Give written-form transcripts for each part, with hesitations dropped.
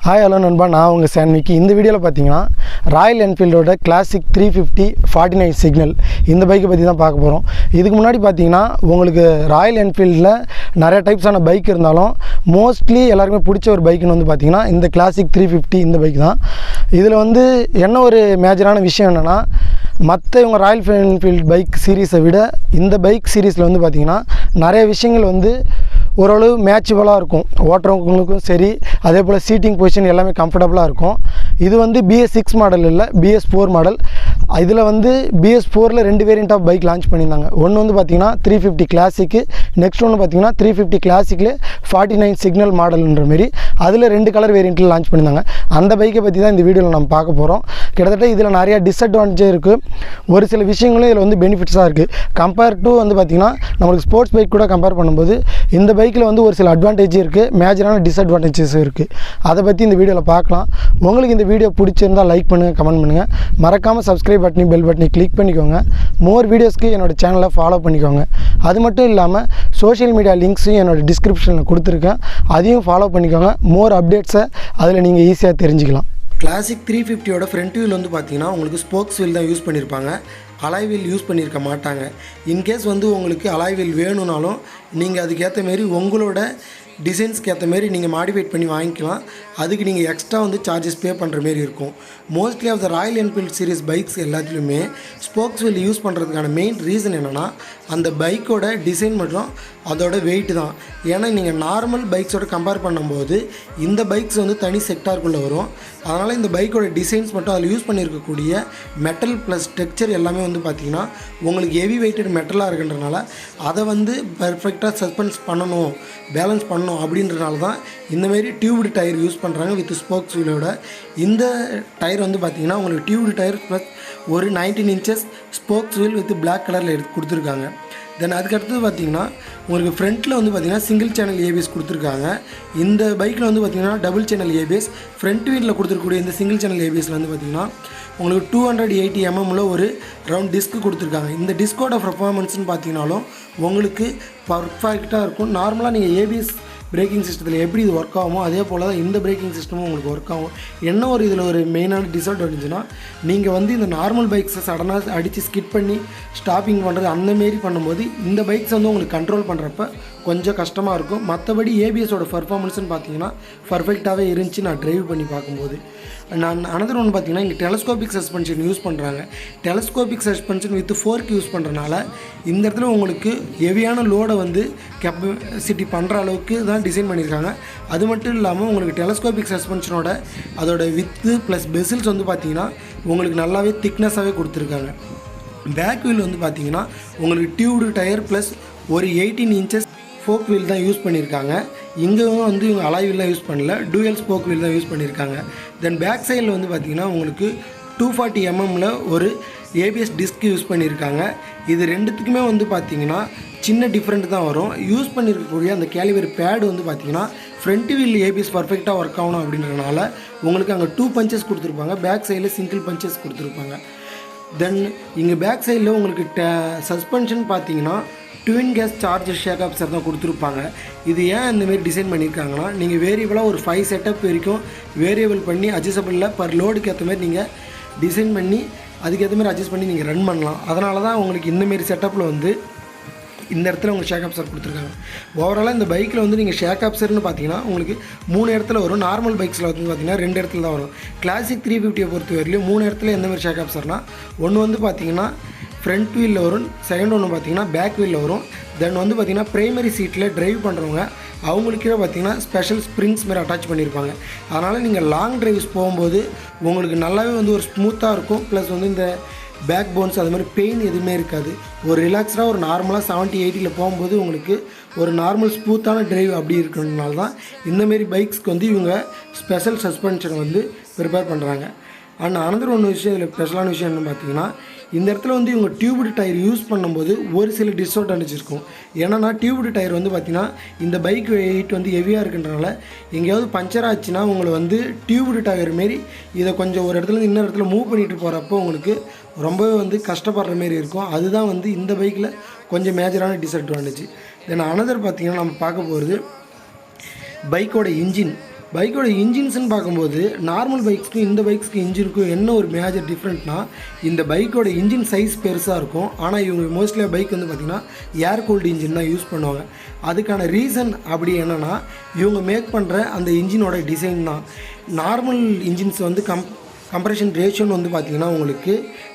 Hi hello நண்பா, நான் உங்கள் சான்விக்கு. இந்த வீடியோவில் பார்த்தீங்கன்னா ராயல் என்ஃபீல்டோட கிளாசிக் 350 49 சிக்னல் இந்த பைக்கை பற்றி தான் பார்க்க போகிறோம். இதுக்கு முன்னாடி பார்த்தீங்கன்னா உங்களுக்கு ராயல் என்ஃபீல்டில் நிறைய டைப்ஸான பைக் இருந்தாலும் மோஸ்ட்லி எல்லாருக்குமே பிடிச்ச ஒரு பைக்குன்னு வந்து பார்த்திங்கன்னா இந்த கிளாசிக் 350 இந்த பைக் தான். இதில் வந்து என்ன ஒரு மேஜரான விஷயம் என்னென்னா, மற்ற இவங்க ராயல் என்ஃபீல்டு பைக் சீரீஸை விட இந்த பைக் சீரீஸில் வந்து பார்த்திங்கன்னா நிறைய விஷயங்கள் வந்து ஓரளவு மேட்சபிளாக இருக்கும். ஓட்டுறவங்களுக்கும் சரி, அதே போல் சீட்டிங் பொசிஷன் எல்லாமே கம்ஃபர்டபுளாக இருக்கும். இது வந்து BS6 மாடல் இல்லை, BS4 மாடல். இதில் வந்து BS4ல் 2 வேரியண்ட் ஆஃப் பைக் லான்ச் பண்ணியிருந்தாங்க. ஒன்று வந்து பார்த்திங்கன்னா 350 கிளாசிக்கு, நெக்ஸ்ட் ஒன்று பார்த்திங்கன்னா 350 கிளாசிக்கில் 49 சிக்னல் மாடல்ன்ற மாரி அதில் 2 கலர் வேரியண்ட்டில் லான்ச் பண்ணியிருந்தாங்க. அந்த பைக்கை பற்றி தான் இந்த வீடியோவில் நம்ம பார்க்க போகிறோம். கிட்டத்தட்ட இதில் நிறையா டிஸ்அட்வான்டேஜ் இருக்குது, ஒரு சில விஷயங்களும் இதில் வந்து பெனிஃபிட்ஸாக இருக்குது. கம்பேர் டு வந்து பார்த்திங்கன்னா நம்மளுக்கு ஸ்போர்ட்ஸ் பைக் கூட கம்பேர் பண்ணும்போது இந்த பைக்கில் வந்து ஒரு சில அட்வான்டேஜ் இருக்குது, மேஜரான டிஸ்அட்வான்டேஜஸ் இருக்குது. அதை பற்றி இந்த வீடியோவில் பார்க்கலாம். உங்களுக்கு இந்த வீடியோ பிடிச்சிருந்தால் லைக் பண்ணுங்கள், கமெண்ட் பண்ணுங்கள். மறக்காமல் சப்ஸ்கிரைப் பட்டனி பெல் பட்டனி கிளிக் பண்ணிக்கோங்க. மோர் வீடியோஸ்க்கு என்னோடய சேனலை ஃபாலோ பண்ணிக்கோங்க. அது மட்டும் இல்லாமல் சோஷியல் மீடியா லிங்க்ஸையும் என்னோடய டிஸ்கிரிப்ஷனில் கொடுத்துருக்கேன், அதையும் ஃபாலோ பண்ணிக்கோங்க. மோர் அப்டேட்ஸை அதில் நீங்கள் ஈஸியாக தெரிஞ்சுக்கலாம். கிளாசிக் 350யோட ஃப்ரண்ட் வீல் வந்து பார்த்தீங்கன்னா உங்களுக்கு ஸ்போக்ஸ் வீல் தான் யூஸ் பண்ணியிருப்பாங்க, அலாய் வீல் யூஸ் பண்ணியிருக்க மாட்டாங்க. இன்கேஸ் வந்து உங்களுக்கு அலாய் வீல் வேணும்னாலும் நீங்கள் அதுக்கேற்ற மாரி உங்களோட டிசைன்ஸ்க்கு ஏற்ற மாரி நீங்கள் மாடிஃபைட் பண்ணி வாங்கிக்கலாம். அதுக்கு நீங்கள் எக்ஸ்ட்ரா வந்து சார்ஜஸ் பே பண்ணுற மாரி இருக்கும். Mostly of the Royal Enfield series bikes எல்லாத்துலேயுமே ஸ்போக்ஸ் வீல் யூஸ் பண்ணுறதுக்கான மெயின் ரீசன் என்னென்னா அந்த பைக்கோட டிசைன் மற்றும் அதோட வெயிட் தான். ஏன்னா நீங்கள் நார்மல் பைக்ஸோட கம்பேர் பண்ணும்போது இந்த பைக்ஸ் வந்து தனி செக்டாருக்குள்ளே வரும். அதனால் இந்த பைக்கோட டிசைன்ஸ் மட்டும் அதில் யூஸ் பண்ணியிருக்கக்கூடிய மெட்டல் ப்ளஸ் டெக்ஸ்சர் எல்லாமே வந்து பார்த்திங்கன்னா உங்களுக்கு ஹெவி வெயிட்டட் மெட்டலாக இருக்குன்றனால அதை வந்து பர்ஃபெக்டாக சஸ்பென்ஸ் பண்ணணும், பேலன்ஸ் பண்ணணும் அப்படின்றனால தான் இந்தமாரி டியூப்டு டயர் யூஸ் பண்ணுறாங்க வித் ஸ்போக்ஸ் வீலோட. இந்த டயர் வந்து பார்த்திங்கன்னா உங்களுக்கு டியூப்டு டயர் ப்ளஸ் ஒரு 19 inches spokes wheel with black கலரில் எடுத்து கொடுத்துருக்காங்க. தென் அதுக்கடுத்தது பார்த்திங்கன்னா உங்களுக்கு ஃப்ரண்ட்டில் வந்து பார்த்திங்கன்னா சிங்கிள் சேனல் ஏபிஎஸ் கொடுத்துருக்காங்க. இந்த பைக்கில் வந்து பார்த்திங்கன்னா டபுள் சேனல் ஏபிஎஸ். ஃப்ரண்ட் வீலில் கொடுத்துருக்கக்கூடிய இந்த சிங்கிள் சேனல் ஏபிஎஸில் வந்து பார்த்திங்கன்னா உங்களுக்கு 280 mm ஒரு ரவுண்ட் டிஸ்க் கொடுத்துருக்காங்க. இந்த டிஸ்கோட பர்ஃபார்மன்ஸ்னு பார்த்திங்கனாலும் உங்களுக்கு பர்ஃபெக்டாக இருக்கும். நார்மலாக நீங்கள் ஏபிஎஸ் பிரேக்கிங் சிஸ்டத்தில் எப்படி இது ஒர்க் ஆகுமோ அதே போல் தான் இந்த பிரேக்கிங் சிஸ்டமும் உங்களுக்கு ஒர்க் ஆகும். என்ன ஒரு இதில் ஒரு மெயினான டிஸ்அட்வான்டேஜ்னால் நீங்கள் வந்து இந்த நார்மல் பைக்ஸை சடனாக அடித்து ஸ்கிட் பண்ணி ஸ்டாப்பிங் பண்ணுறது அந்தமாரி பண்ணும்போது இந்த பைக்ஸ் வந்து உங்களுக்கு கண்ட்ரோல் பண்ணுறப்ப கொஞ்சம் கஷ்டமாக இருக்கும். மற்றபடி ஏபிஎஸோட பர்ஃபார்மன்ஸ்னு பார்த்தீங்கன்னா பர்ஃபெக்டாகவே இருந்துச்சு நான் ட்ரைவ் பண்ணி பார்க்கும்போது. அனதர் ஒன்று பார்த்திங்கன்னா இங்கே டெலஸ்கோபிக் சஸ்பென்ஷன் யூஸ் பண்ணுறாங்க. Telescopic suspension with fork use பண்ணுறனால இந்த இடத்துல உங்களுக்கு ஹெவியான லோடை வந்து கெப்பாசிட்டி பண்ணுற அளவுக்கு தான் டிசைன் பண்ணியிருக்காங்க. அது மட்டும் இல்லாமல் உங்களுக்கு டெலஸ்கோபிக் சஸ்பென்ஷனோட அதோட வித்து ப்ளஸ் பெசில்ஸ் வந்து பார்த்திங்கன்னா உங்களுக்கு நல்லாவே திக்னஸாகவே கொடுத்துருக்காங்க. பேக் வீல் வந்து பார்த்திங்கன்னா உங்களுக்கு டியூப்டு டயர் ப்ளஸ் ஒரு 18 இன்ச்சஸ் ஸ்போக் வீல் தான் யூஸ் பண்ணியிருக்காங்க. இங்கேயும் வந்து இவங்க அலாய் வீல்லாம் யூஸ் பண்ணல, டூயல் ஸ்போக் வீல் தான் யூஸ் பண்ணியிருக்காங்க. தென் பேக் சைடில் வந்து பார்த்திங்கன்னா உங்களுக்கு 240 mm ஒரு ஏபிஎஸ் டிஸ்க் யூஸ் பண்ணியிருக்காங்க. இது ரெண்டுத்துக்குமே வந்து பார்த்திங்கன்னா சின்ன டிஃப்ரெண்ட் தான் வரும். யூஸ் பண்ணியிருக்கக்கூடிய அந்த கேலிவர் பேடு வந்து பார்த்திங்கன்னா ஃப்ரண்ட் வீல் ஏபிஎஸ் பர்ஃபெக்டாக ஒர்க் ஆகணும் அப்படின்றனால உங்களுக்கு அங்கே 2 பஞ்சஸ் கொடுத்துருப்பாங்க, பேக் சைடில் சிங்கிள் பஞ்சஸ் கொடுத்துருப்பாங்க. தென் இங்கே பேக் சைடில் உங்களுக்கு சஸ்பென்ஷன் பார்த்திங்கன்னா ட்வின் கேஸ் சார்ஜர் ஷேக் அப்சர் தான் கொடுத்துருப்பாங்க. இது ஏன் இந்தமாரி டிசைன் பண்ணியிருக்காங்கன்னா நீங்கள் வேரியபிளாக ஒரு 5 செட்டப் வரைக்கும் வேரியபிள் பண்ணி அட்ஜஸ்டபிளில் பர் லோடுக்கு ஏற்ற மாதிரி நீங்கள் டிசைன் பண்ணி அதுக்கேற்ற மாதிரி அட்ஜஸ்ட் பண்ணி நீங்கள் ரன் பண்ணலாம். அதனால தான் உங்களுக்கு இந்தமாரி செட்டப்பில் வந்து இந்த இடத்துல உங்களுக்கு ஷேக் அப்சர் கொடுத்துருக்காங்க. ஓவராலாக இந்த பைக்கில் வந்து நீங்கள் ஷேக் அப்சர்னு பார்த்தீங்கன்னா உங்களுக்கு 3 இடத்துல வரும். நார்மல் பைக்ஸில் வந்து பார்த்திங்கன்னா 2 இடத்துல தான் வரும். கிளாசிக் 350 பொறுத்த வரையிலும் 3 இடத்துல எந்தமாதிரி ஷேக் அப்சர்னால் ஒன்று வந்து பார்த்திங்கன்னா ஃப்ரண்ட் வீலில் வரும், செகண்ட் ஒன்று பார்த்திங்கன்னா பேக் வீலில் வரும். தென் வந்து பார்த்திங்கன்னா ப்ரைமரி சீட்டில் ட்ரைவ் பண்ணுறவங்க அவங்களுக்கே பார்த்திங்கன்னா ஸ்பெஷல் ஸ்ப்ரிங்ஸ் மாரி அட்டாச் பண்ணியிருப்பாங்க. அதனால் நீங்கள் லாங் ட்ரைவ்ஸ் போகும்போது உங்களுக்கு நல்லாவே வந்து ஒரு ஸ்மூத்தாக இருக்கும். ப்ளஸ் வந்து இந்த பேக் போன்ஸ் அது மாதிரி பெயின் எதுவுமே இருக்காது. ஒரு ரிலாக்ஸ்டாக ஒரு நார்மலாக 70-80 போகும்போது உங்களுக்கு ஒரு நார்மல் ஸ்மூத்தான ட்ரைவ் அப்படி இருக்கிறதுனால தான் இந்தமாரி பைக்ஸ்க்கு வந்து இவங்க ஸ்பெஷல் சஸ்பென்ஷனை வந்து ப்ரிப்பேர் பண்ணுறாங்க. அண்ட் அனதர் ஒன்று விஷயம் இதில் ஸ்பெஷலான விஷயம் என்னென்னு பார்த்தீங்கன்னா இந்த இடத்துல வந்து இவங்க டியூப்டு டயர் யூஸ் பண்ணும்போது ஒரு சில டிஸ்அட்வான்டேஜ் இருக்கும். ஏன்னா டியூப்டு டயர் வந்து பார்த்திங்கன்னா இந்த பைக் வெயிட் வந்து ஹெவியாக இருக்குன்றனால எங்கேயாவது பஞ்சர் ஆச்சுன்னா உங்களை வந்து டியூப்டு டயர் மாரி இதை கொஞ்சம் ஒரு இடத்துல இன்னொரு இடத்துல மூவ் பண்ணிட்டு போகிறப்போ உங்களுக்கு ரொம்பவே வந்து கஷ்டப்படுற மாரி இருக்கும். அதுதான் வந்து இந்த பைக்கில் கொஞ்சம் மேஜரான டிஸ்அட்வான்டேஜ். தென் அனதர் பார்த்திங்கன்னா நம்ம பார்க்க போகிறது பைக்கோட இன்ஜின். பைக்கோட இன்ஜின்ஸ்னு பார்க்கும்போது நார்மல் பைக்ஸ்க்கும் இந்த பைக்ஸ்க்கு இன்ஜினுக்கும் என்ன ஒரு மேஜர் டிஃப்ரெண்ட்னா, இந்த பைக்கோட இன்ஜின் சைஸ் பெருசாக இருக்கும். ஆனால் இவங்க மோஸ்ட்லியாக பைக் வந்து பார்த்திங்கன்னா ஏர் கூல்டு இன்ஜின் தான் யூஸ் பண்ணுவாங்க. அதுக்கான ரீசன் அப்படி என்னென்னா, இவங்க மேக் பண்ணுற அந்த இன்ஜினோட டிசைன் தான். நார்மல் இன்ஜின்ஸ் வந்து கம்ப்ரெஷன் ரேஷியோன்னு வந்து பார்த்திங்கன்னா உங்களுக்கு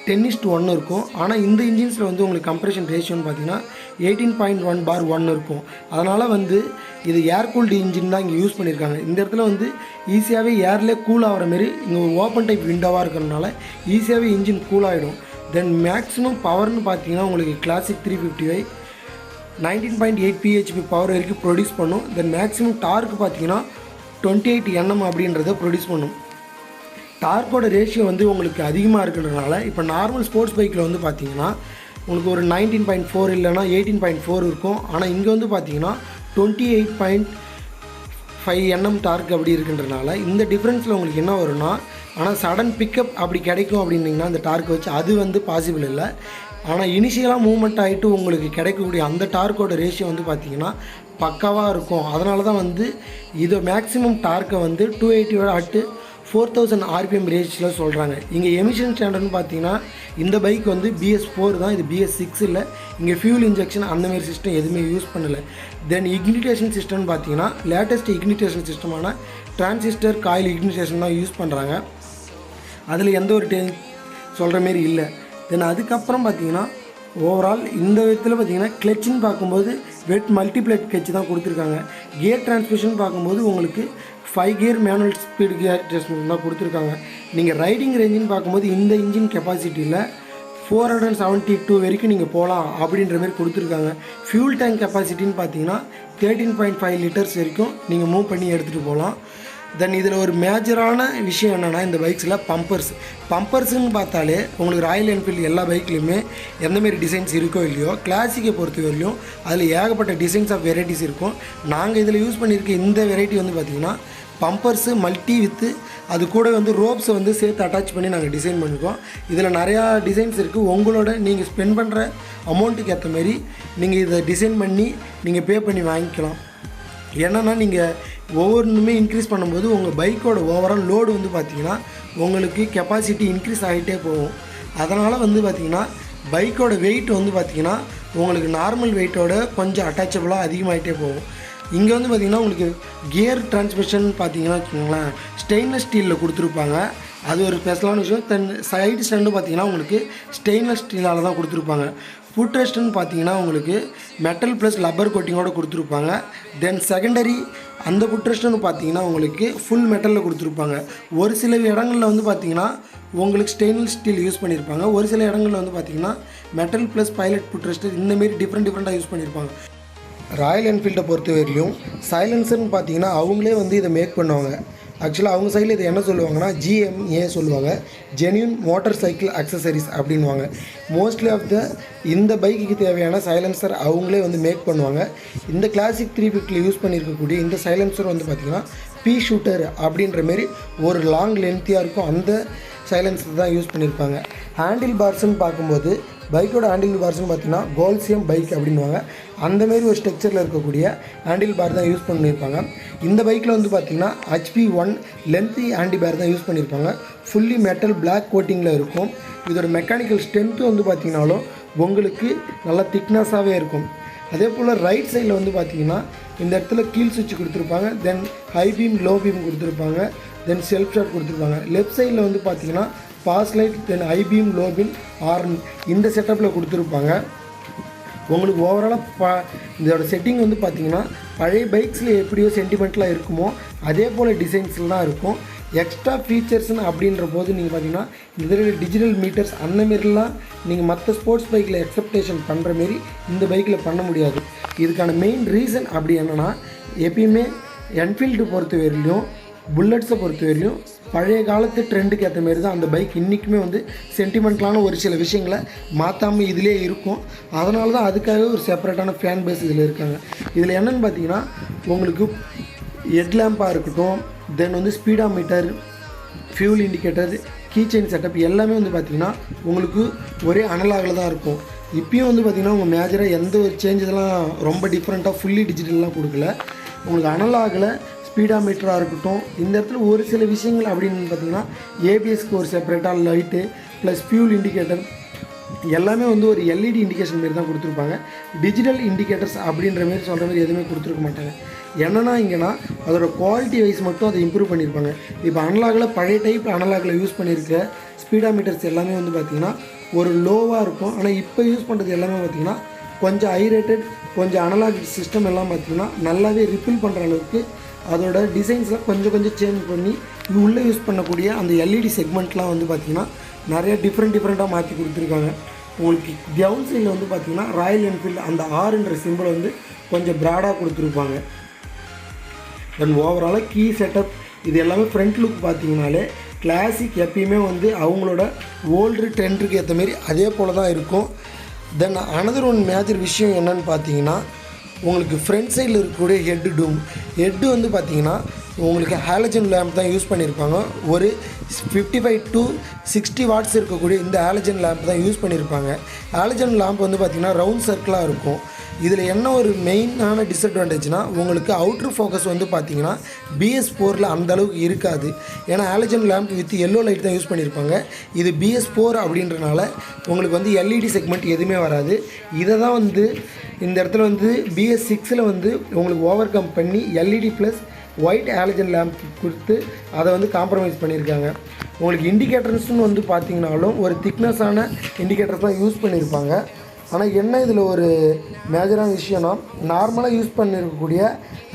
10:1 இருக்கும். ஆனால் இந்த இன்ஜின்ஸில் வந்து உங்களுக்கு கம்ப்ரெஷன் ரேஷியோன்னு பார்த்திங்கன்னா 18.1/1 இருக்கும். அதனால் வந்து இது ஏர் கூல்டு இன்ஜின் தான் இங்கே யூஸ் பண்ணியிருக்காங்க. இந்த இடத்துல வந்து ஈஸியாகவே ஏர்லேயே கூல் ஆகிற மாரி இங்கே ஒரு ஓப்பன் டைப் விண்டோவாக இருக்கிறதுனால ஈஸியாகவே இன்ஜின் கூல் ஆகிடும். தென் மேக்ஸிமம் பவர்னு பார்த்தீங்கன்னா உங்களுக்கு கிளாசிக் 350 19.8 PHP பவர் வரைக்கும் ப்ரொடியூஸ் பண்ணும். தென் மேக்ஸிமம் டார்க் பார்த்தீங்கன்னா 28 Nm அப்படின்றத ப்ரொடியூஸ் பண்ணும். டார்க்கோட ரேஷியோ வந்து உங்களுக்கு அதிகமாக இருக்கிறதுனால இப்போ நார்மல் ஸ்போர்ட்ஸ் பைக்கில் வந்து பார்த்தீங்கன்னா உங்களுக்கு ஒரு 19.4 இல்லைனா 18.4 இருக்கும். ஆனால் இங்கே வந்து பார்த்தீங்கன்னா 28.5 Nm டார்க் அப்படி இருக்குன்றனால இந்த டிஃப்ரென்ஸில் உங்களுக்கு என்ன வரும்னா, ஆனால் சடன் பிக்கப் அப்படி கிடைக்கும் அப்படின்னிங்கன்னா அந்த டார்க் வச்சு அது வந்து பாசிபிள் இல்லை. ஆனால் இனிஷியலாக மூவ்மெண்ட் ஆகிட்டு உங்களுக்கு கிடைக்கக்கூடிய அந்த டார்க்கோட ரேஷியோ வந்து பார்த்திங்கன்னா பக்காவாக இருக்கும். அதனால தான் வந்து இது மேக்ஸிமம் டார்க்கை வந்து 280 அட்டு 4000 RPM ரேஞ்சில் சொல்கிறாங்க. இங்கே எமிஷன் ஸ்டாண்டர்ட்னு பார்த்தீங்கன்னா இந்த பைக் வந்து BS4 தான், இது BS6 இல்லை. இங்கே ஃபியூல் இன்ஜெக்ஷன் அந்தமாரி சிஸ்டம் எதுவுமே யூஸ் பண்ணலை. தென் இக்னிட்டேஷன் சிஸ்டம்னு பார்த்தீங்கன்னா லேட்டஸ்ட் இக்னிட்டேஷன் சிஸ்டமான டிரான்சிஸ்டர் காயில் இக்னிட்டேஷன் தான் யூஸ் பண்ணுறாங்க. அதில் எந்த ஒரு சொல்கிற மாரி இல்லை. தென் அதுக்கப்புறம் பார்த்தீங்கன்னா ஓவரால் இந்த விதத்தில் பார்த்தீங்கன்னா கிளச்சுன்னு பார்க்கும்போது வெட் மல்டிப்ளேட் கிளச்சு தான் கொடுத்துருக்காங்க. கியர் டிரான்ஸ்மிஷன் பார்க்கும்போது உங்களுக்கு 5 gear manual speed gear transmission தான் கொடுத்துருக்காங்க. நீங்கள் ரைடிங் ரேஞ்சுன்னு பார்க்கும்போது இந்த இன்ஜின் கெப்பாசிட்டியில் 472 வரைக்கும் நீங்கள் போகலாம் அப்படின்ற மாதிரி கொடுத்துருக்காங்க. ஃபியூல் டேங்க் கெப்பாசிட்டின்னு பார்த்தீங்கன்னா 13.5 லிட்டர்ஸ் வரைக்கும் நீங்கள் மூவ் பண்ணி எடுத்துகிட்டு போகலாம். தென் இதில் ஒரு மேஜரான விஷயம் என்னென்னா, இந்த பைக்ஸில் பம்பர்ஸுன்னு பார்த்தாலே உங்களுக்கு ராயல் என்ஃபீல்டு எல்லா பைக்லையுமே எந்தமாரி டிசைன்ஸ் இருக்கோ இல்லையோ, கிளாசிக்கை பொறுத்த வரையும் அதில் ஏகப்பட்ட டிசைன்ஸ் ஆஃப் வெரைட்டிஸ் இருக்கும். நாங்கள் இதில் யூஸ் பண்ணியிருக்க இந்த வெரைட்டி வந்து பார்த்திங்கன்னா பம்பர்ஸு மல்டி வித்து அது கூட வந்து ரோப்ஸை வந்து சேர்த்து அட்டாச் பண்ணி நாங்கள் டிசைன் பண்ணியிருக்கோம். இதில் நிறையா டிசைன்ஸ் இருக்குது. உங்களோட நீங்கள் ஸ்பெண்ட் பண்ணுற அமௌண்ட்டுக்கு ஏற்ற மாரி நீங்கள் இதை டிசைன் பண்ணி நீங்கள் பே பண்ணி வாங்கிக்கலாம். என்னென்னா நீங்கள் ஒவ்வொன்றுமே இன்க்ரீஸ் பண்ணும்போது உங்கள் பைக்கோட ஓவரால் லோடு வந்து பார்த்திங்கன்னா உங்களுக்கு கெப்பாசிட்டி இன்க்ரீஸ் ஆகிட்டே போகும். அதனால் வந்து பார்த்திங்கன்னா பைக்கோட வெயிட் வந்து பார்த்திங்கன்னா உங்களுக்கு நார்மல் வெயிட்டோட கொஞ்சம் அட்டாச்சபிளாக அதிகமாகிட்டே போகும். இங்கே வந்து பார்த்திங்கன்னா உங்களுக்கு கியர் டிரான்ஸ்மிஷன் பார்த்தீங்கன்னா வச்சுக்கோங்களேன் ஸ்டெயின்லெஸ் ஸ்டீலில் கொடுத்துருப்பாங்க. அது ஒரு ஸ்பெஷலான விஷயம். தென் சைடு ஸ்டாண்டு பார்த்திங்கன்னா உங்களுக்கு ஸ்டெயின்லெஸ் ஸ்டீலால் தான் கொடுத்துருப்பாங்க. ஃபுட் ரெஸ்ட்டுன்னு பார்த்தீங்கன்னா உங்களுக்கு மெட்டல் ப்ளஸ் லப்பர் கோட்டிங்கோடு கொடுத்துருப்பாங்க. தென் செகண்டரி அந்த ஃபுட் ரெஸ்ட்டுன்னு பார்த்தீங்கன்னா உங்களுக்கு ஃபுல் மெட்டலில் கொடுத்துருப்பாங்க. ஒரு சில இடங்களில் வந்து பார்த்திங்கன்னா உங்களுக்கு ஸ்டெயின்லெஸ் ஸ்டீல் யூஸ் பண்ணியிருப்பாங்க. ஒரு சில இடங்களில் வந்து பார்த்திங்கன்னா metal plus pilot food rest இந்தமாரி டிஃப்ரெண்ட்டாக யூஸ் பண்ணியிருப்பாங்க. ராயல் என்ஃபீல்டை பொறுத்த வரையிலும் சைலன்சர்னு பார்த்தீங்கன்னா அவங்களே வந்து இதை மேக் பண்ணுவாங்க. ஆக்சுவலாக அவங்க சைடில் இதை என்ன சொல்லுவாங்கன்னா GMA சொல்லுவாங்க, ஜென்யூன் மோட்டார் சைக்கிள் அக்சசரிஸ் அப்படின்வாங்க. மோஸ்ட்லி ஆஃப் த இந்த பைக்குக்கு தேவையான சைலன்சர் அவங்களே வந்து மேக் பண்ணுவாங்க. இந்த கிளாசிக் 350 யூஸ் பண்ணியிருக்கக்கூடிய இந்த சைலன்சர் வந்து பார்த்திங்கன்னா பி ஷூட்டர் அப்படின்ற மாரி ஒரு லாங் லென்த்தியாக இருக்கும். அந்த சைலன்சர் தான் யூஸ் பண்ணியிருப்பாங்க. ஹேண்டில் பார்ஸ்ன்னு பார்க்கும்போது பைக்கோட ஹேண்டில் பார்ஸ்ன்னு பார்த்தீங்கன்னா கோல்சியம் பைக் அப்படின்வாங்க. அந்தமாரி ஒரு ஸ்ட்ரக்சரில் இருக்கக்கூடிய ஹேண்டில் பார் தான் யூஸ் பண்ணியிருப்பாங்க. இந்த பைக்கில் வந்து பார்த்திங்கன்னா HP1 லென்த்தி ஹேண்டில் பார் தான் யூஸ் பண்ணியிருப்பாங்க. ஃபுல்லி மெட்டல் பிளாக் கோட்டிங்கில் இருக்கும். இதோட மெக்கானிக்கல் ஸ்ட்ரென்த்து வந்து பார்த்திங்கனாலும் உங்களுக்கு நல்லா திக்னஸாகவே இருக்கும். அதே போல் ரைட் சைடில் வந்து பார்த்திங்கன்னா இந்த இடத்துல கீழ் சுவிட்ச் கொடுத்துருப்பாங்க. Then high beam low beam கொடுத்துருப்பாங்க. தென் செல்ஃப் ஷாட் கொடுத்துருப்பாங்க. லெஃப்ட் சைடில் வந்து பார்த்திங்கன்னா pass light then high beam low beam horn இந்த செட்டப்பில் கொடுத்துருப்பாங்க. உங்களுக்கு ஓவராலாக இதோட செட்டிங் வந்து பார்த்திங்கன்னா பழைய பைக்ஸில் எப்படியோ சென்டிமெண்ட்லாம் இருக்குமோ அதே போல் டிசைன்ஸில் தான் இருக்கும். எக்ஸ்ட்ரா ஃபீச்சர்ஸ்னு அப்படின்ற போது நீங்கள் பார்த்தீங்கன்னா இதில் டிஜிட்டல் மீட்டர்ஸ் அந்தமாரிலாம் நீங்கள் மற்ற ஸ்போர்ட்ஸ் பைக்கில் எக்ஸப்டேஷன் பண்ணுற மாரி இந்த பைக்கில் பண்ண முடியாது. இதுக்கான மெயின் ரீசன் அப்படி என்னென்னா, எப்பயுமே என்ஃபீல்டு பொறுத்த வரையிலையும் புல்லட்ஸை பொறுத்த வரையிலும் பழைய காலத்து ட்ரெண்டுக்கு ஏற்ற மாரி தான் அந்த பைக் இன்றைக்குமே வந்து சென்டிமெண்ட்லான ஒரு சில விஷயங்களை மாற்றாமல் இதிலே இருக்கும். அதனால தான் அதுக்காகவே ஒரு செப்பரேட்டான ஃபேன் பேஸ் இதில் இருக்காங்க. இதில் என்னென்னு பார்த்தீங்கன்னா உங்களுக்கு ஹெட் லேம்பாக இருக்கட்டும், தென் வந்து speedometer, fuel indicator, keychain setup எல்லாமே வந்து பார்த்திங்கன்னா உங்களுக்கு ஒரே அனலாகில் தான் இருக்கும். இப்பயும் வந்து பார்த்திங்கன்னா உங்கள் மேஜராக எந்த ஒரு சேஞ்ச் இதெல்லாம் ரொம்ப டிஃப்ரெண்ட்டாக ஃபுல்லி டிஜிட்டல்லாம் கொடுக்கல. உங்களுக்கு அனலாகில் ஸ்பீடாமீட்டராக இருக்கட்டும், இந்த இடத்துல ஒரு சில விஷயங்கள் அப்படின்னு பார்த்திங்கன்னா ஏபிஎஸ்க்கு ஒரு செப்பரேட்டாக லைட்டு ப்ளஸ் ஃபியூல் இண்டிகேட்டர் எல்லாமே வந்து ஒரு எல்இடி இண்டிகேஷன் மாரி தான் கொடுத்துருப்பாங்க. டிஜிட்டல் இண்டிகேட்டர்ஸ் அப்படின்ற மாரி சொல்கிற மாதிரி எதுவுமே கொடுத்துருக்க மாட்டாங்க. என்னென்னா இங்கேனா அதோட குவாலிட்டி வைஸ் மட்டும் அதை இம்ப்ரூவ் பண்ணியிருப்பாங்க. இப்போ அனலாகில் பழைய டைப் அனலாகில் யூஸ் பண்ணியிருக்க ஸ்பீடாமீட்டர்ஸ் எல்லாமே வந்து பார்த்திங்கன்னா ஒரு லோவாக இருக்கும். ஆனால் இப்போ யூஸ் பண்ணுறது எல்லாமே பார்த்திங்கன்னா கொஞ்சம் ஹைரேட்டட், கொஞ்சம் அனலாக் சிஸ்டம் எல்லாம் பார்த்திங்கன்னா நல்லாவே ரிப்பில் பண்ணுற அளவுக்கு அதோட டிசைன்ஸ்லாம் கொஞ்சம் சேஞ்ச் பண்ணி உள்ளே யூஸ் பண்ணக்கூடிய அந்த எல்இடி செக்மெண்ட்லாம் வந்து பார்த்திங்கன்னா நிறைய டிஃப்ரெண்ட்டாக மாற்றி கொடுத்துருக்காங்க. உங்களுக்கு கிரவுண்ட் சைடில் வந்து பார்த்திங்கன்னா ராயல் என்ஃபீல்டு அந்த ஆறுன்ற சிம்பிள் வந்து கொஞ்சம் ப்ராடாக கொடுத்துருப்பாங்க. தென் ஓவராலாக கீ செட்டப் இது எல்லாமே ஃப்ரண்ட் லுக் பார்த்திங்கனாலே கிளாசிக் எப்பயுமே வந்து அவங்களோட ஓல்டு ட்ரெண்டுக்கு ஏற்ற மாரி அதே போல் தான் இருக்கும். தென் அனதர் ஒன் மேஜர் விஷயம் என்னன்னு பார்த்தீங்கன்னா உங்களுக்கு ஃப்ரண்ட் சைடில் இருக்கக்கூடிய ஹெட்டு வந்து பார்த்திங்கன்னா உங்களுக்கு ஹாலஜன் லேம்ப் தான் யூஸ் பண்ணியிருப்பாங்க. ஒரு 55 to 60 வாட்ஸ் இருக்கக்கூடிய இந்த ஹாலஜன் லேம்ப் தான் யூஸ் பண்ணியிருப்பாங்க. ஹாலஜன் லேம்ப் வந்து பார்த்திங்கன்னா ரவுண்ட் சர்க்கிளாக இருக்கும். இதில் என்ன ஒரு மெயினான டிஸ்அட்வான்டேஜ்னால் உங்களுக்கு அவுட்ரு ஃபோக்கஸ் வந்து பார்த்திங்கன்னா BS4ல் அந்தளவுக்கு இருக்காது. ஏன்னா halogen lamp with yellow light தான் யூஸ் பண்ணியிருப்பாங்க. இது BS4 அப்படின்றனால உங்களுக்கு வந்து எல்இடி செக்மெண்ட் எதுவுமே வராது. இதை தான் வந்து இந்த இடத்துல வந்து BS6ல் வந்து உங்களுக்கு ஓவர் கம் பண்ணி LED plus white halogen lamp கொடுத்து அதை வந்து காம்ப்ரமைஸ் பண்ணியிருக்காங்க. உங்களுக்கு இண்டிகேட்டர்ஸ்னு வந்து பார்த்திங்கனாலும் ஒரு திக்னஸான இண்டிகேட்டர்ஸ் தான் யூஸ் பண்ணியிருப்பாங்க. ஆனால் என்ன இதில் ஒரு மேஜரான விஷயம்னா நார்மலாக யூஸ் பண்ணியிருக்கக்கூடிய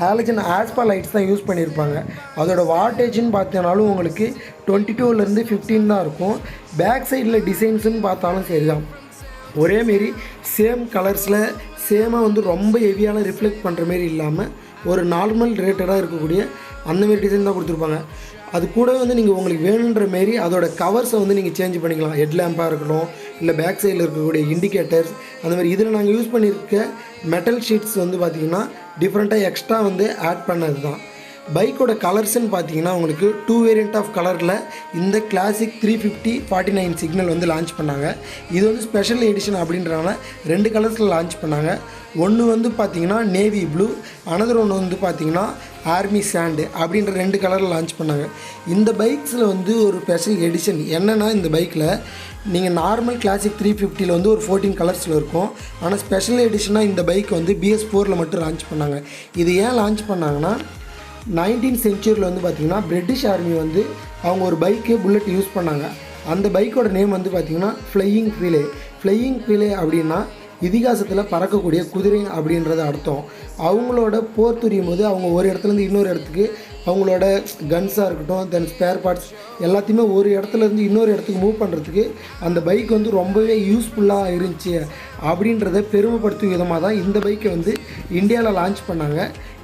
ஹாலஜன் ஆஸ்பா லைட்ஸ் தான் யூஸ் பண்ணியிருப்பாங்க. அதோட வாட்டேஜ்னு பார்த்தீங்கனாலும் உங்களுக்கு 22லேருந்து 15 தான் இருக்கும். பேக் சைடில் டிசைன்ஸுன்னு பார்த்தாலும் சரி தான் ஒரேமாரி சேம் கலர்ஸில் சேமாக வந்து ரொம்ப ஹெவியான ரிஃப்ளெக்ட் பண்ணுற மாரி இல்லாமல் ஒரு நார்மல் ரேட்டடாக இருக்கக்கூடிய அந்தமாரி டிசைன் தான் கொடுத்துருப்பாங்க. அது கூடவே வந்து நீங்கள் உங்களுக்கு வேணுன்ற மாரி அதோட கவர்ஸை வந்து நீங்கள் சேஞ்ச் பண்ணிக்கலாம். ஹெட் லேம்பாக இருக்கட்டும், இல்லை பேக் சைடில் இருக்கக்கூடிய இண்டிகேட்டர்ஸ் அந்த மாதிரி. இதில் நாங்கள் யூஸ் பண்ணியிருக்க மெட்டல் ஷீட்ஸ் வந்து பார்த்திங்கன்னா டிஃப்ரெண்ட்டாக எக்ஸ்ட்ரா வந்து ஆட் பண்ணது தான். பைக்கோட கலர்ஸ்ன்னு பார்த்தீங்கன்னா உங்களுக்கு 2 வேரியண்ட் ஆஃப் கலரில் இந்த கிளாசிக் 350/49 சிக்னல் வந்து லான்ச் பண்ணாங்க. இது வந்து ஸ்பெஷல் எடிஷன் அப்படின்றனால 2 கலர்ஸில் லான்ச் பண்ணாங்க. ஒன்று வந்து பார்த்திங்கன்னா நேவி ப்ளூ, அனதர் ஒன்று வந்து பார்த்திங்கன்னா ஆர்மி சாண்டு அப்படின்ற 2 கலரில் லான்ச் பண்ணாங்க. இந்த பைக்ஸில் வந்து ஒரு ஸ்பெஷல் எடிஷன் என்னென்னா இந்த பைக்கில் நீங்கள் நார்மல் கிளாசிக் 350ல் வந்து ஒரு 14 கலர்ஸில் இருக்கும். ஆனால் ஸ்பெஷல் எடிஷனாக இந்த பைக் வந்து BS4ல் மட்டும் லான்ச் பண்ணாங்க. இது ஏன் லான்ச் பண்ணாங்கன்னா 19th centuryயில் வந்து பார்த்திங்கன்னா பிரிட்டிஷ் ஆர்மி வந்து அவங்க ஒரு பைக்கு புல்லட் யூஸ் பண்ணாங்க. அந்த பைக்கோட நேம் வந்து பார்த்திங்கன்னா ஃப்ளையிங் ஃபிலே அப்படின்னா இதிகாசத்தில் பறக்கக்கூடிய குதிரை அப்படின்றது அர்த்தம். அவங்களோட போர் புரியும் போது அவங்க ஒரு இடத்துலேருந்து இன்னொரு இடத்துக்கு அவங்களோட கன்ஸாக இருக்கட்டும், தென் ஸ்பேர் பார்ட்ஸ் எல்லாத்தையுமே ஒரு இடத்துலேருந்து இன்னொரு இடத்துக்கு மூவ் பண்ணுறதுக்கு அந்த பைக் வந்து ரொம்பவே யூஸ்ஃபுல்லாக இருந்துச்சு அப்படின்றத பெருமைப்படுத்தும் விதமாக தான் இந்த பைக்கை வந்து இந்தியாவில் லான்ச் பண்ணாங்க.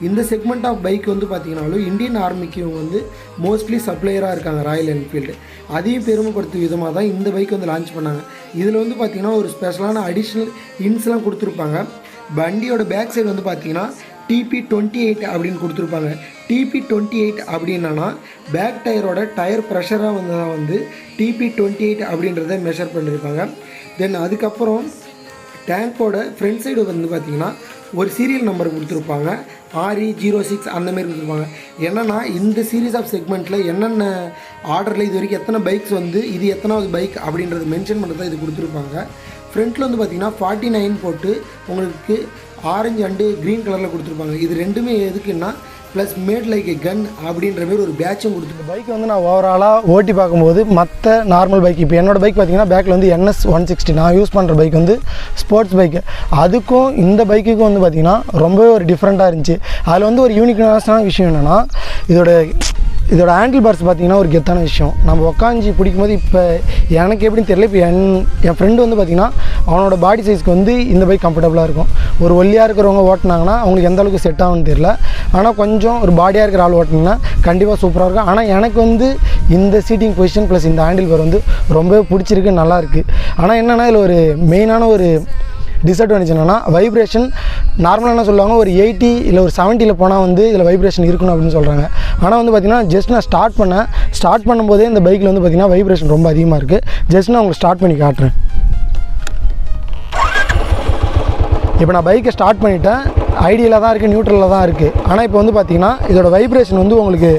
இந்த செக்மெண்ட் ஆஃப் பைக் வந்து பார்த்திங்கனாலும் இந்தியன் ஆர்மிக்கு இவங்க வந்து மோஸ்ட்லி சப்ளையராக இருக்காங்க ராயல் என்ஃபீல்டு. அதையும் பெருமைப்படுத்தும் விதமாக தான் இந்த பைக் வந்து லான்ச் பண்ணாங்க. இதில் வந்து பார்த்திங்கன்னா ஒரு ஸ்பெஷலான அடிஷ்னல் இன்ஸ்லாம் கொடுத்துருப்பாங்க. வண்டியோட பேக் சைடு வந்து பார்த்திங்கன்னா TP28 அப்படின்னு கொடுத்துருப்பாங்க. TP28 அப்படின்னா பேக் டயரோட டயர் ப்ரெஷராக வந்து TP28 அப்படின்றத மெஷர் பண்ணியிருப்பாங்க. தென் அதுக்கப்புறம் டேங்கோட ஃப்ரண்ட் சைடு வந்து பார்த்திங்கன்னா ஒரு சீரியல் நம்பர் கொடுத்துருப்பாங்க, RE06 அந்தமாரி கொடுத்துருப்பாங்க. என்னென்னா இந்த சீரீஸ் ஆஃப் செக்மெண்ட்டில் என்னென்ன ஆர்டரில் இது வரைக்கும் எத்தனை பைக்ஸ் வந்து இது எத்தனாவது பைக் அப்படின்றது மென்ஷன் பண்ணுறதா இது கொடுத்துருப்பாங்க. ஃப்ரண்ட்டில் வந்து பார்த்திங்கன்னா 49 போட்டு உங்களுக்கு ஆரஞ்சு அண்டு க்ரீன் கலரில் கொடுத்துருப்பாங்க. இது ரெண்டுமே எதுக்குன்னா ப்ளஸ் மேட் லைக் எ கன் அப்படின்ற மாதிரி ஒரு பேட்சும் கொடுத்துருக்கு. பைக் வந்து நான் ஓவராலாக ஓட்டி பார்க்கும்போது மற்ற நார்மல் பைக் இப்போ என்னோடய பைக் பார்த்திங்கன்னா பேக்கில் வந்து NS 160 நான் யூஸ் பண்ணுற பைக் வந்து ஸ்போர்ட்ஸ் பைக்கு. அதுக்கும் இந்த பைக்குக்கும் வந்து பார்த்திங்கன்னா ரொம்பவே ஒரு டிஃப்ரெண்ட்டாக இருந்துச்சு. அதில் வந்து ஒரு யூனிக்னஸான விஷயம் என்னென்னா இதோட ஹேண்டில் பார்ஸ் பார்த்திங்கன்னா ஒரு கெத்தான விஷயம். நம்ம உட்காந்து பிடிக்கும்போது இப்போ எனக்கு எப்படின்னு தெரியல, இப்போ என் ஃப்ரெண்டு வந்து பார்த்திங்கன்னா அவனோட பாடி சைஸ்க்கு வந்து இந்த பைக் கம்ஃபர்டபுளாக இருக்கும். ஒரு ஒல்லியாக இருக்கிறவங்க ஓட்டினாங்கன்னா அவங்களுக்கு எந்த அளவுக்கு செட் ஆகும்னு தெரியல. ஆனால் கொஞ்சம் ஒரு பாடியாக இருக்கிற ஆள் ஓட்டினீங்கன்னா கண்டிப்பாக சூப்பராக இருக்கும். ஆனால் எனக்கு வந்து இந்த சீட்டிங் பொசிஷன் ப்ளஸ் இந்த ஹேண்டில் பார் வந்து ரொம்பவே பிடிச்சிருக்கு, நல்லாயிருக்கு. ஆனால் என்னென்னா இதில் ஒரு மெயினான ஒரு டிஸ்அட்வான்டேஜ் என்னென்னா வைப்ரேஷன். நார்மலாக என்ன சொல்லுவாங்க, ஒரு 80 இல்லை ஒரு 70 போனால் வந்து இதில் வைப்ரேஷன் இருக்கணும் அப்படின்னு சொல்கிறாங்க. ஆனால் வந்து பார்த்திங்கன்னா ஜஸ்ட் நான் ஸ்டார்ட் பண்ணும்போதே இந்த பைக்கில் வந்து பார்த்திங்கன்னா வைப்ரேஷன் ரொம்ப அதிகமாக இருக்குது. ஜஸ்ட் நான் உங்களுக்கு ஸ்டார்ட் பண்ணி காட்டுறேன். இப்போ நான் பைக்கை ஸ்டார்ட் பண்ணிட்டேன், ஐடியலாக தான் இருக்குது, நியூட்ரலில் தான் இருக்குது. ஆனால் இப்போ வந்து பார்த்திங்கன்னா இதோட வைப்ரேஷன் வந்து உங்களுக்கு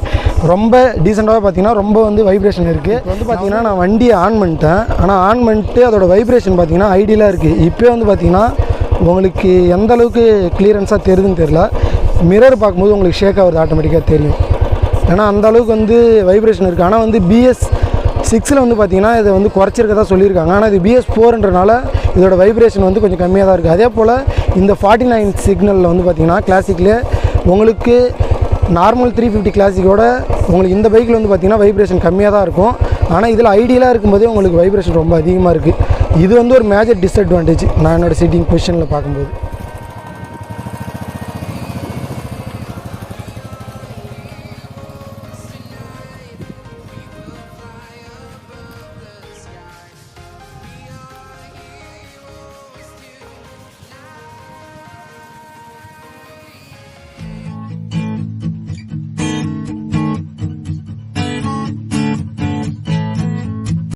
ரொம்ப டீசெண்டாக பார்த்திங்கன்னா ரொம்ப வந்து வைப்ரேஷன் இருக்குது. இப்போ வந்து பார்த்திங்கன்னா நான் வண்டியை ஆன் பண்ணிட்டேன், ஆனால் ஆன் பண்ணிட்டு அதோட வைப்ரேஷன் பார்த்திங்கன்னா ஐடியலாக இருக்குது. இப்போ வந்து பார்த்திங்கன்னா உங்களுக்கு எந்த அளவுக்கு கிளியரன்ஸாக தெரியுதுன்னு தெரில. மிரர் பார்க்கும்போது உங்களுக்கு ஷேக் ஆகுது, ஆட்டோமேட்டிக்காக தெரியும். ஏன்னா அந்த அளவுக்கு வந்து வைப்ரேஷன் இருக்குது. ஆனால் வந்து BS6 வந்து பார்த்திங்கன்னா இதை வந்து குறைச்சிருக்கதா சொல்லியிருக்காங்க. ஆனால் இது BS4ன்றனால இதோட வைப்ரேஷன் வந்து கொஞ்சம் கம்மியாக தான் இருக்குது. அதே போல் இந்த 49 சிக்னலில் வந்து பார்த்திங்கன்னா கிளாசிக்லேயே உங்களுக்கு நார்மல் 350 கிளாசிக்கோட உங்களுக்கு இந்த பைக்கில் வந்து பார்த்திங்கன்னா வைப்ரேஷன் கம்மியாக தான் இருக்கும். ஆனால் இதில் ஐடியலாக இருக்கும்போதே உங்களுக்கு வைப்ரேஷன் ரொம்ப அதிகமாக இருக்குது. இது வந்து ஒரு மேஜர் டிஸ்அட்வான்டேஜ் நான் என்னோடய சீட்டிங் பொசிஷனில் பார்க்கும்போது.